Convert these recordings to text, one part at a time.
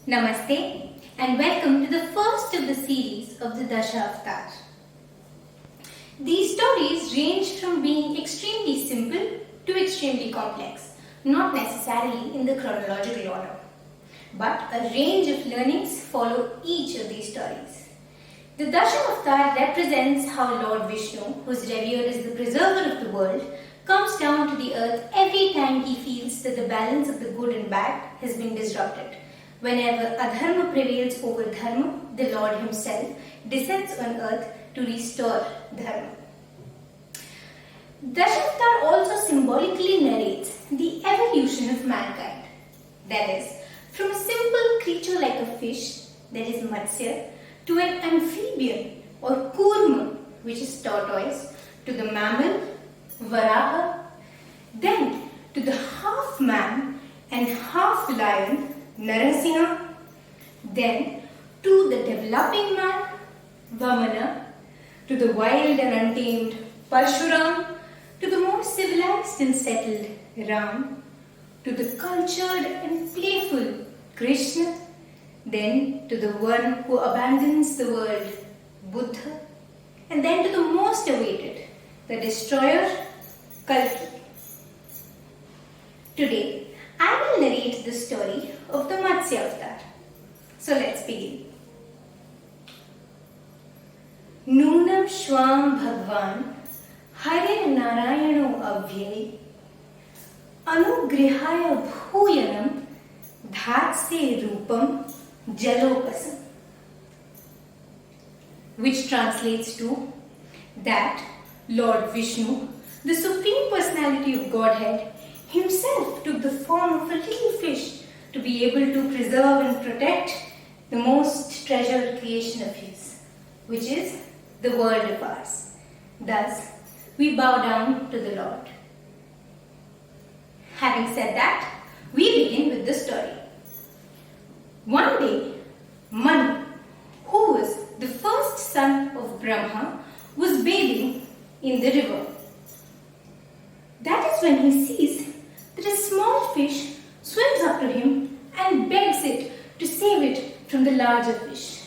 Namaste and welcome to the first of the series of the Dashavatara. These stories range from being extremely simple to extremely complex, not necessarily in the chronological order, but a range of learnings follow each of these stories. The Dashavatara represents how Lord Vishnu, who is revered as the preserver of the world, comes down to the earth every time he feels that the balance of the good and bad has been disrupted. Whenever adharma prevails over dharma, the Lord himself descends on earth to restore dharma. Dashavatara also symbolically narrates the evolution of mankind. That is, from a simple creature like a fish, that is Matsya, to an amphibian or kurma, which is tortoise, to the mammal, Varaha, then to the half man and half lion, Narasingha, then to the developing man, Vamana, to the wild and untamed Parshuram, to the more civilized and settled Ram, to the cultured and playful Krishna, then to the one who abandons the world, Buddha, and then to the most awaited, the destroyer, Kalki. Today, I will narrate the story of the Matsya avatar. So let's begin. Noonam Shwam Bhagwan Hare Narayano Avyay Anugrihaya Bhuyanam Dhatsye Rupam Jalopasam, which translates to that Lord Vishnu, the Supreme Personality of Godhead, himself took the form of a little fish to be able to preserve and protect the most treasured creation of his, which is the world of ours. Thus, we bow down to the Lord. Having said that, we begin with the story. One day, Manu, who was the first son of Brahma, was bathing in the river. That is when he sees that a small fish swims up to him and begs it to save it from the larger fish.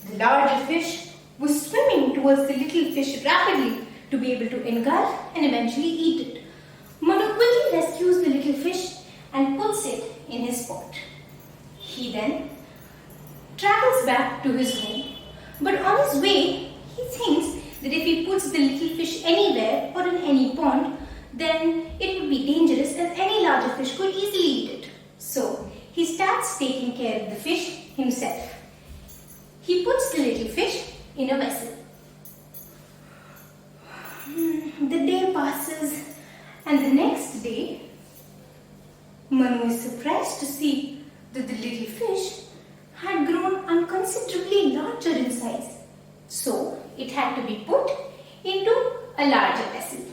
The larger fish was swimming towards the little fish rapidly to be able to engulf and eventually eat it. Manu quickly rescues the little fish and puts it in his pot. He then travels back to his home, but on his way he thinks that if he puts the little fish anywhere or in any pond, then it would be dangerous as any larger fish could easily eat it. So he starts taking care of the fish himself. He puts the little fish in a vessel. The day passes and the next day, Manu is surprised to see that the little fish had grown unconsiderably larger in size. So it had to be put into a larger vessel.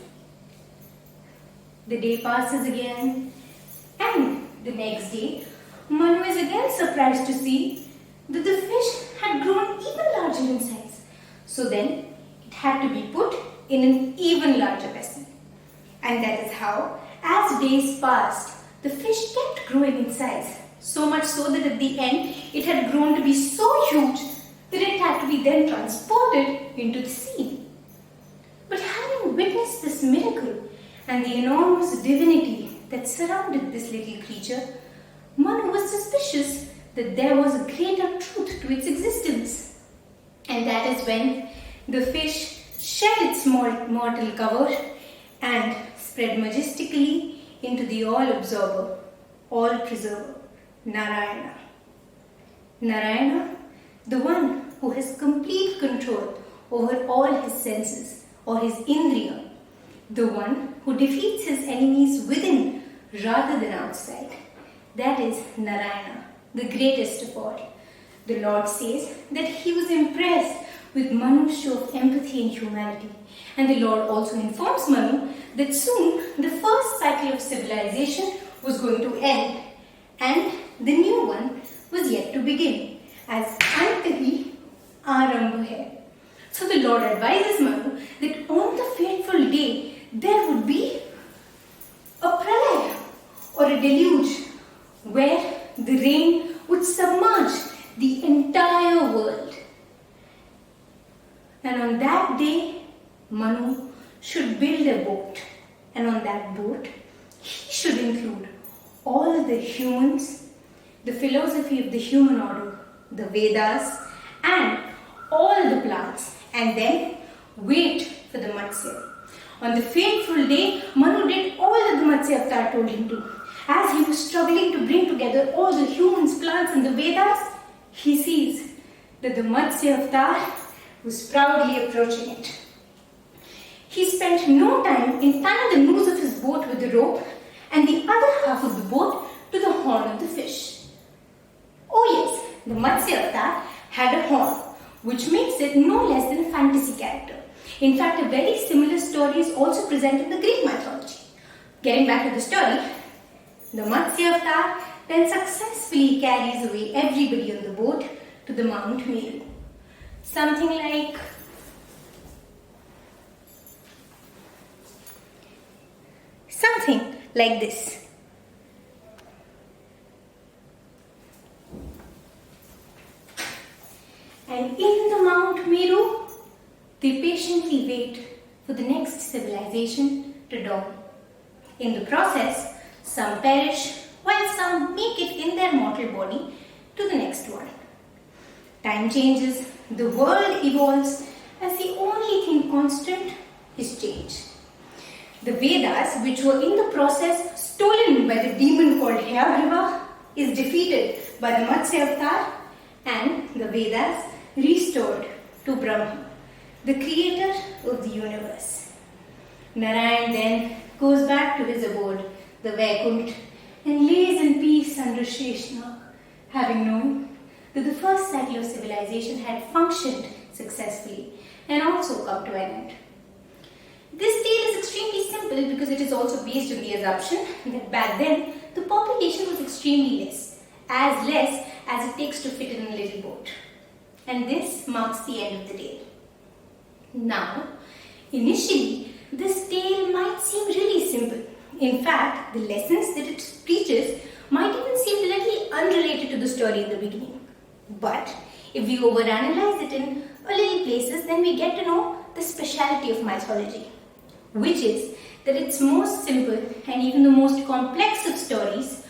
The day passes again, and the next day, Manu is again surprised to see that the fish had grown even larger in size. So then, it had to be put in an even larger vessel. And that is how, as days passed, the fish kept growing in size. So much so that at the end, it had grown to be so huge that it had to be then transported into the sea. But having witnessed this miracle, and the enormous divinity that surrounded this little creature, Manu was suspicious that there was a greater truth to its existence. And that is when the fish shed its mortal cover and spread majestically into the all-absorber, all-preserver, Narayana. Narayana, the one who has complete control over all his senses or his indriya, the one who defeats his enemies within rather than outside. That is Narayana, the greatest of all. The Lord says that he was impressed with Manu's show of empathy and humanity. And the Lord also informs Manu that soon the first cycle of civilization was going to end and the new one was yet to begin, as Antahi Arambha hai. So the Lord advises Manu that on the fateful day there would be a pralaya or a deluge where the rain would would submerge the entire world. And on that day, Manu should build a boat. And on that boat, he should include all the humans, the philosophy of the human order, the Vedas, and all the plants, and then wait for the Matsya. On the fateful day, Manu did all that the Matsya avatar told him to. As he was struggling to bring together all the humans, plants, and the Vedas, he sees that the Matsya avatar was proudly approaching it. He spent no time in tying the noose of his boat with the rope and the other half of the boat to the horn of the fish. Oh yes, the Matsya avatar had a horn, which makes it no less than a fantasy character. In fact, a very similar story is also present in the Greek mythology. Getting back to the story, the Matsya avatar then successfully carries away everybody on the boat to the Mount Meru. Something like this. And in the Mount Meru, they patiently wait for the next civilization to dawn. In the process, some perish while some make it in their mortal body to the next one. Time changes, the world evolves, as the only thing constant is change. The Vedas, which were in the process stolen by the demon called Hayagriva, is defeated by the Matsya avatar, and the Vedas restored to Brahma, the creator of the universe. Narayan then goes back to his abode, the Vaikunt, and lays in peace under Sheshnag, having known that the first cycle of civilization had functioned successfully and also come to an end. This tale is extremely simple because it is also based on the assumption that back then the population was extremely less as it takes to fit in a little boat. And this marks the end of the tale. Now, initially, this tale might seem really simple. In fact, the lessons that it preaches might even seem little unrelated to the story in the beginning. But if we overanalyze it in a little places, then we get to know the speciality of mythology, which is that its most simple and even the most complex of stories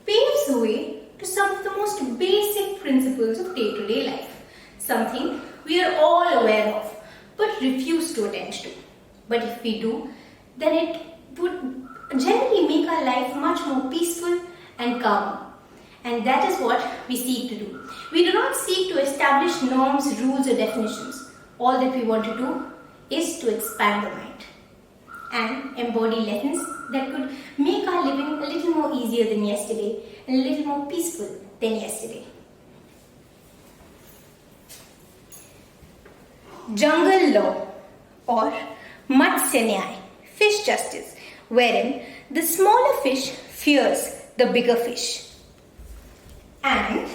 paves the way to some of the most basic principles of day-to-day life, something we are all aware of but refuse to attend to. But if we do, then it would generally make our life much more peaceful and calm. And that is what we seek to do. We do not seek to establish norms, rules or definitions. All that we want to do is to expand the mind and embody lessons that could make our living a little more easier than yesterday and a little more peaceful than yesterday. Jungle law or Matsya Nyaya, fish justice, wherein the smaller fish fears the bigger fish. And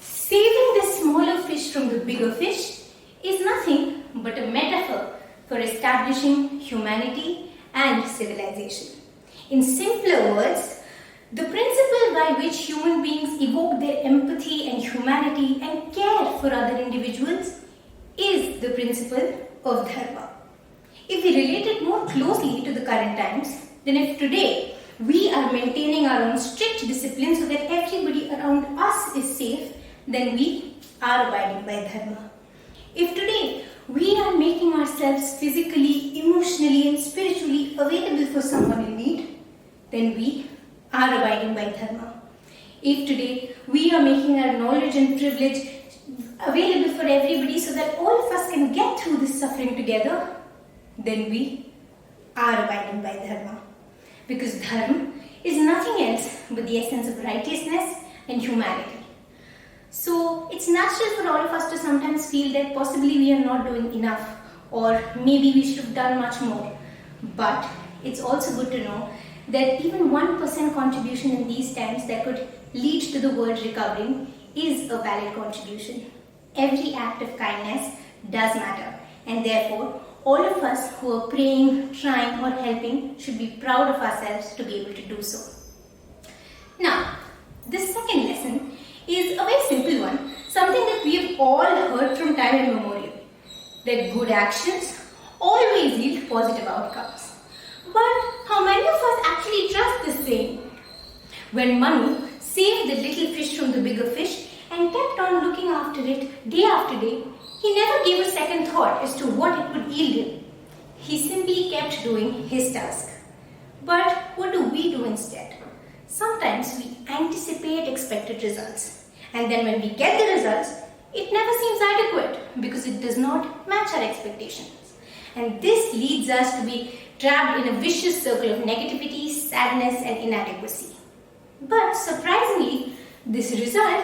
saving the smaller fish from the bigger fish is nothing but a metaphor for establishing humanity and civilization. In simpler words, the principle by which human beings evoke their empathy and humanity and care for other individuals is the principle of dharma. If we relate it more closely to the current times, then if today we are maintaining our own strict discipline so that everybody around us is safe, then we are abiding by dharma. If today we are making ourselves physically, emotionally and spiritually available for someone in need, then we are abiding by dharma. If today we are making our knowledge and privilege available for everybody so that all of us can get through this suffering together, then we are abiding by dharma. Because dharma is nothing else but the essence of righteousness and humanity. So it's natural for all of us to sometimes feel that possibly we are not doing enough or maybe we should have done much more. But it's also good to know that even 1% contribution in these times that could lead to the world recovering is a valid contribution. Every act of kindness does matter, and therefore all of us who are praying, trying or helping should be proud of ourselves to be able to do so. Now, The second lesson is a very simple one, something that we have all heard from time immemorial, that good actions always yield positive outcomes. But how many of us actually trust this saying? When Manu saved the little fish from the bigger fish and kept on looking after it day after day, he never gave a second thought as to what it would yield him. He simply kept doing his task. But what do we do instead? Sometimes we anticipate expected results, and then when we get the results, it never seems adequate because it does not match our expectations. And this leads us to be trapped in a vicious circle of negativity, sadness, and inadequacy. But surprisingly, this result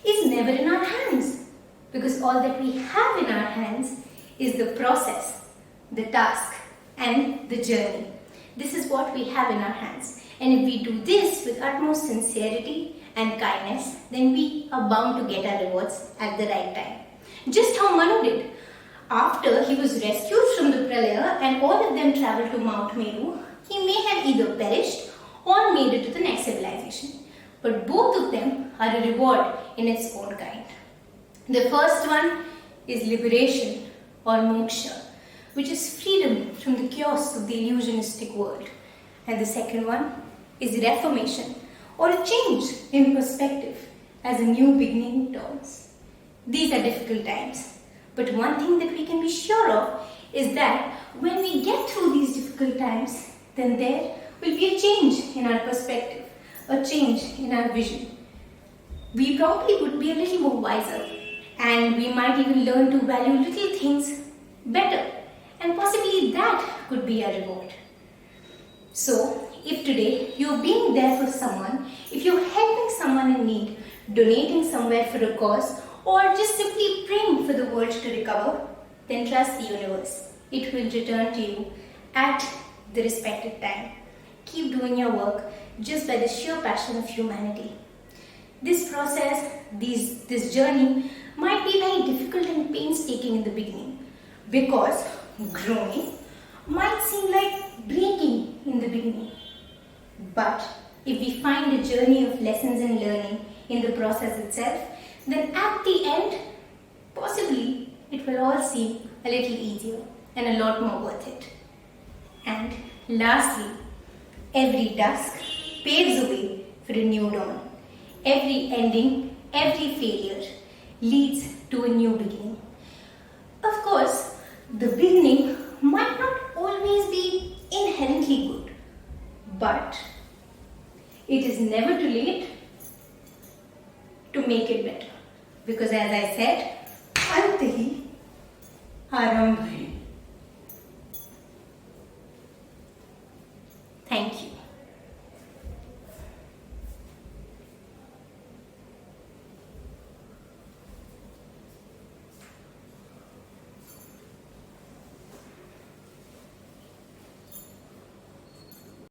is never in our hands, because all that we have in our hands is the process, the task, and the journey. This is what we have in our hands. And if we do this with utmost sincerity and kindness, then we are bound to get our rewards at the right time. Just how Manu did. After he was rescued from the pralaya and all of them travelled to Mount Meru, he may have either perished or made it to the next civilization. But both of them are a reward in its own kind. The first one is liberation or moksha, which is freedom from the chaos of the illusionistic world. And the second one is reformation or a change in perspective as a new beginning dawns. These are difficult times, but one thing that we can be sure of is that when we get through these difficult times, then there will be a change in our perspective, a change in our vision. We probably would be a little more wiser, and we might even learn to value little things better, and possibly that could be our reward. So, if today you're being there for someone, if you're helping someone in need, donating somewhere for a cause, or just simply praying for the world to recover, then trust the universe. It will return to you at the respected time. Keep doing your work just by the sheer passion of humanity. This process, this journey might be very difficult and painstaking in the beginning, because growing might seem like breaking in the beginning. But if we find a journey of lessons and learning in the process itself, then at the end, possibly it will all seem a little easier and a lot more worth it. And lastly, every dusk paves the way for a new dawn. Every ending, every failure leads to a new beginning. Of course, the beginning might not always be inherently good, but it is never too late to make it better. Because as I said, Ante hi Arambh hai.